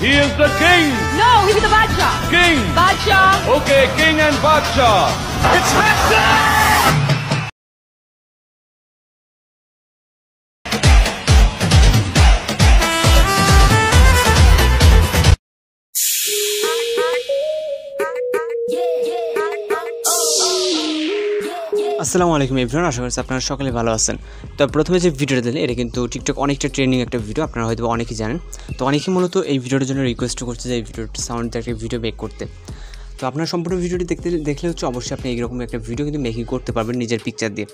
He is the king. No, he's the Badsha. King. Badsha. Okay, king and Badsha. It's Badsha. আসসালামু আলাইকুম everyone, আশা করছি আপনারা সকলে ভালো আছেন। তো প্রথমে যে ভিডিওটা দিলেন এটা কিন্তু টিকটক অনেকটা ট্রেন্ডিং একটা ভিডিও, আপনারা হয়তো অনেকেই জানেন। তো অনেকেই মূলত এই ভিডিওটার জন্য রিকোয়েস্ট করছে যে এই ভিডিওটা সাউন্ড দিয়ে একটা ভিডিও মেক করতে। তো আপনার সম্পূর্ণ ভিডিওটি দেখলে হচ্ছে অবশ্যই আপনি এইরকম একটা ভিডিও কিন্তু মেকিং করতে পারবেন নিজের পিকচার দিয়ে।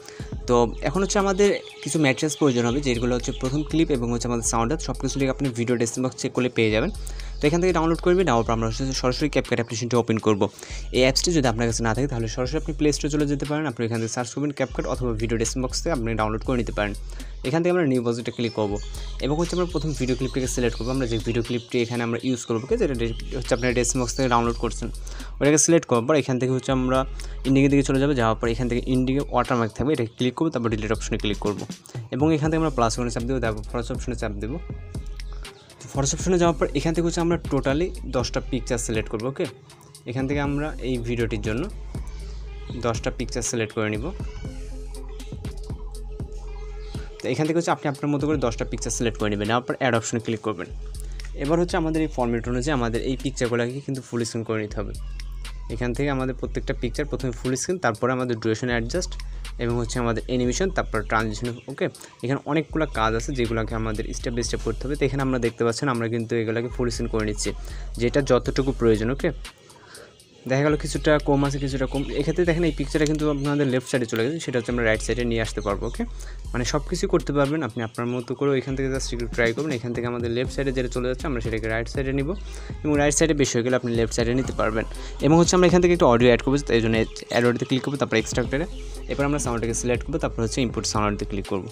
তো এখন হচ্ছে আমাদের কিছু ম্যাটেরিয়ালস প্রয়োজন হবে, যেগুলো হচ্ছে প্রথম ক্লিপ এবং হচ্ছে আমাদের সাউন্ড, সব কিছু লিখে আপনি ভিডিও ডেসক্রিপশন বক্স চেক করলে পেয়ে যাবেন। তো এখান থেকে ডাউনলোড করবেন, নেওয়ার পর আমরা সরাসরি CapCut অ্যাপ্লিকেশনটি ওপেন করব। এই অ্যাপসটি যদি আপনার কাছে না থাকে তাহলে সরাসরি আপনি প্লে স্টোরে চলে যেতে পারেন, আপনি এখান থেকে সার্চ করবেন CapCut অথবা ভিডিও ডেসক্রিপশন বক্স থেকে আপনি ডাউনলোড করে নিতে পারেন। এখান থেকে আমরা নিউ প্রজেক্টে ক্লিক করব এবং হচ্ছে আমরা প্রথম ভিডিও ক্লিপটাকে সিলেক্ট করবো। আমরা যে ভিডিও ক্লিপটি এখানে আমরা ইউজ করবো, যেটা হচ্ছে আপনার ডেসক্রিপশন বক্স থেকে ডাউনলোড করছেন, ওটাকে সিলেক্ট করার পর এখান থেকে হচ্ছে আমরা ইন্ডিকের দিকে চলে যাবো। যাওয়ার পর এখান থেকে ইন্ডিকে ওয়াটারমার্ক থাকবে, এটাকে ক্লিক করবো, তারপর ডিলিট অপশনে ক্লিক করবো এবং এখান থেকে আমরা প্লাস ওয়ানে চাপ দেবো, তারপর ফরস অপশনে চাপ দেবো। তো ফরস অপশনে যাওয়ার পর এখান থেকে হচ্ছে আমরা টোটালি 10টা পিকচার সিলেক্ট করবো। ওকে, এখান থেকে আমরা এই ভিডিওটির জন্য 10টা পিকচার সিলেক্ট করে নিব। তো এখান থেকে হচ্ছে আপনি আপনার মতো করে 10টা পিকচার সিলেক্ট করে নেবেন, নেওয়ার পর অ্যাড অপশনে ক্লিক করবেন। এবার হচ্ছে আমাদের এই ফরম্যাট অনুযায়ী আমাদের এই পিকচারগুলোকে কিন্তু ফুল স্ক্রিন করে নিতে হবে। এখান থেকে আমাদের প্রত্যেকটা পিকচার প্রথমে ফুল স্ক্রিন, তারপরে আমাদের ডুরেশন অ্যাডজাস্ট এবং হচ্ছে আমাদের অ্যানিমেশন, তারপর ট্রানজিশন। ওকে, এখানে অনেকগুলো কাজ আছে যেগুলোকে আমাদের স্টেপ বাই স্টেপ করতে হবে। তো এখানে আমরা দেখতে পাচ্ছেন আমরা কিন্তু এগুলোকে ফুল স্ক্রিন করে নিচ্ছি, যেটা যতটুকু প্রয়োজন। ওকে, দেখা গেল কিছুটা কম আছে, কিছুটা কম। এক্ষেত্রে দেখেন এই পিকচারটা কিন্তু আপনাদের লেফট সাইডে চলে গেছে, সেটা হচ্ছে আমরা রাইট সাইডে নিয়ে আসতে পারবো। ওকে, মানে সব কিছু করতে পারবেন আপনি আপনার মতো করে। এখান থেকে জাস্ট একটু ট্রাই করবেন। এখান থেকে আমাদের লেফট সাইডে যেটা চলে যাচ্ছে আমরা সেটাকে রাইট সাইডে নিব এবং রাইট সাইডে বেশি হয়ে গেলে আপনি লেফট সাইডে নিতে পারবেন। এবং হচ্ছে আমরা এখান থেকে একটু অডিও অ্যাড করবো, এই জন্য অ্যাড অডিওতে ক্লিক করবো, তারপর এক্সট্রাক্টরে। এবার আমরা সাউন্ডটাকে সিলেক্ট করবো, তারপর হচ্ছে ইনপুট সাউন্ডতে ক্লিক করবো।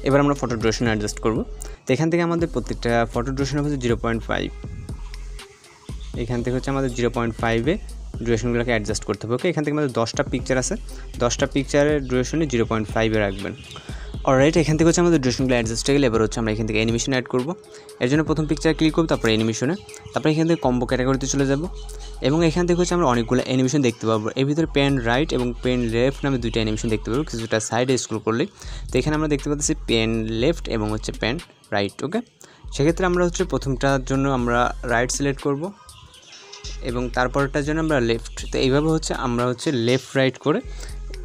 এবার আমরা ফটো ডুরেশন অ্যাডজাস্ট করবো। তো এখান থেকে আমাদের প্রত্যেকটা ফটো ডুরেশন হচ্ছে 0.5। এখান থেকে হচ্ছে আমাদের 0.5-এ ডুরেশনগুলোকে অ্যাডজাস্ট করতে হবে। ওকে, এখান থেকে আমাদের 10টা পিকচার আছে, 10টা পিকচারের ডুরেশনে 0.5-এ রাখবেন। অলরাইট, এখান থেকে হচ্ছে আমাদের ডুরেশনগুলো অ্যাডজাস্ট হয়ে গেলে এবার হচ্ছে আমরা এখান থেকে অ্যানিমেশন অ্যাড করবো। এর জন্য প্রথম পিকচারে ক্লিক করবো, তারপরে অ্যানিমেশনে, তারপরে এখান থেকে কম্বো ক্যাটাগরিতে চলে যাব এবং এখান থেকে হচ্ছে আমরা অনেকগুলো অ্যানিমেশন দেখতে পাবো। এর ভিতরে পেন রাইট এবং পেন লেফট নামে দুইটা অ্যানিমেশন দেখতে পাবো, কিছুটা সাইডে স্ক্রল করলেই। তো এখানে আমরা দেখতে পাচ্ছি পেন লেফট এবং হচ্ছে পেন রাইট। ওকে, সেক্ষেত্রে আমরা হচ্ছে প্রথমটার জন্য আমরা রাইট সিলেক্ট করবো এবং তারপরটার জন্য আমরা লেফট। তো এইভাবে হচ্ছে আমরা হচ্ছে লেফট রাইট করে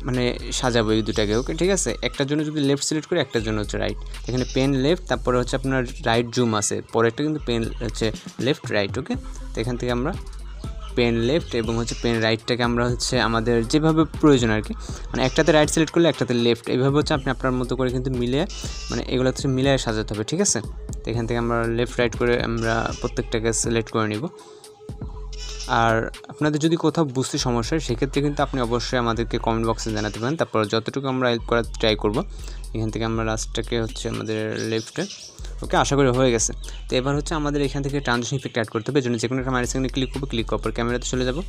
মানে সাজাবো এই দুটাকে। ওকে, ঠিক আছে, একটার জন্য যদি লেফট সিলেক্ট করি, একটার জন্য হচ্ছে রাইট। এখানে পেন লেফট, তারপরে হচ্ছে আপনার রাইট জুম আছে, পরেরটা কিন্তু পেন হচ্ছে লেফট রাইট। ওকে, তো এখান থেকে আমরা পেন লেফট এবং হচ্ছে পেন রাইটটাকে আমরা হচ্ছে আমাদের যেভাবে প্রয়োজন আর কি, মানে একটাতে রাইট সিলেক্ট করলে একটাতে লেফট, এইভাবে হচ্ছে আপনি আপনার মতো করে কিন্তু মিলিয়ে মানে এগুলো হচ্ছে মিলিয়ে সাজাতে হবে। ঠিক আছে, তো এখান থেকে আমরা লেফট রাইট করে আমরা প্রত্যেকটাকে সিলেক্ট করে নিব। আর আপনাদের যদি কোথাও বুঝতে সমস্যা হয় সেক্ষেত্রে কিন্তু আপনি অবশ্যই আমাদেরকে কমেন্ট বক্সে জানাতে পারেন, তারপর যতটুকু আমরা হেল্প করার ট্রাই করব। এখান থেকে আমরা লাস্টটাকে হচ্ছে আমাদের লেফটে। ওকে, আশা করি হয়ে গেছে। তো এবার হচ্ছে আমাদের এখান থেকে ট্রানজিশন ইফেক্ট অ্যাড করতে হবে, এই জন্য যে কোনো একটা মাইনাস সেকেন্ডে ক্লিক করবো, ক্লিক করার পর ক্যামেরাতে চলে যাবো,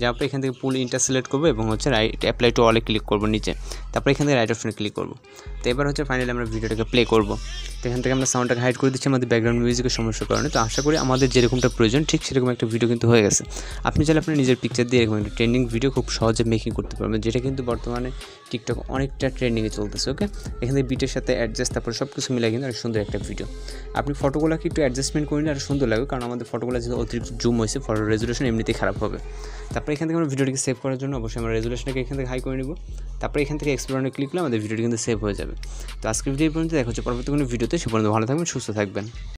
যাওয়ার পর এখান থেকে পুল ইনটা সিলেক্ট করবো এবং হচ্ছে রাইট অ্যাপ্লাই টু অলে ক্লিক করবো নিচে, তারপর এখান থেকে রাইট অপশনে ক্লিক করবো। তো এবার হচ্ছে ফাইনালি আমরা ভিডিওটাকে প্লে করবো। তো এখান থেকে আমরা সাউন্ডটাকে হাইড করে দিচ্ছি আমাদের ব্যাকগ্রাউন্ড মিউজিকের সমস্যার কারণে। তো আশা করি আমাদের যেরকমটা প্রয়োজন ঠিক সেরকম একটা ভিডিও কিন্তু হয়ে গেছে। আপনি চাইলে আপনার নিজের পিকচার দিয়ে এরকম একটা ট্রেন্ডিং ভিডিও খুব সহজে মেকিং করতে পারবেন, যেটা কিন্তু বর্তমানে টিকটক অনেকটা ট্রেন্ডিংয়ে চলতেছে। ওকে, এখান থেকে বিটের সাথে অ্যাডজাস্ট তারপর সব কিছু মিলে কিন্তু অনেক সুন্দর একটা ভিডিও। আপনি ফটোগুলোকে একটু অ্যাডজাস্টমেন্ট করে নিলে আরও সুন্দর লাগবে, কারণ আমাদের ফটোগুলো যেহেতু অতিরিক্ত জুম হয়েছে, ফটো রেজুলেশন এমনিতেই খারাপ হবে। তারপরে এখান থেকে আমরা ভিডিওটিকে সেভ করার জন্য অবশ্যই আমরা রেজুলেশনটাকে এখান থেকে হাই করে নেব, তারপরে এখান থেকে এক্সপ্লোরে ক্লিক করলে আমাদের ভিডিওটি কিন্তু সেভ হয়ে যাবে। তো আজকের ভিডিও পর্যন্ত দেখা হচ্ছে পরবর্তী কোনো ভিডিওতে। সে পর্যন্ত ভালো থাকবেন, সুস্থ থাকবেন।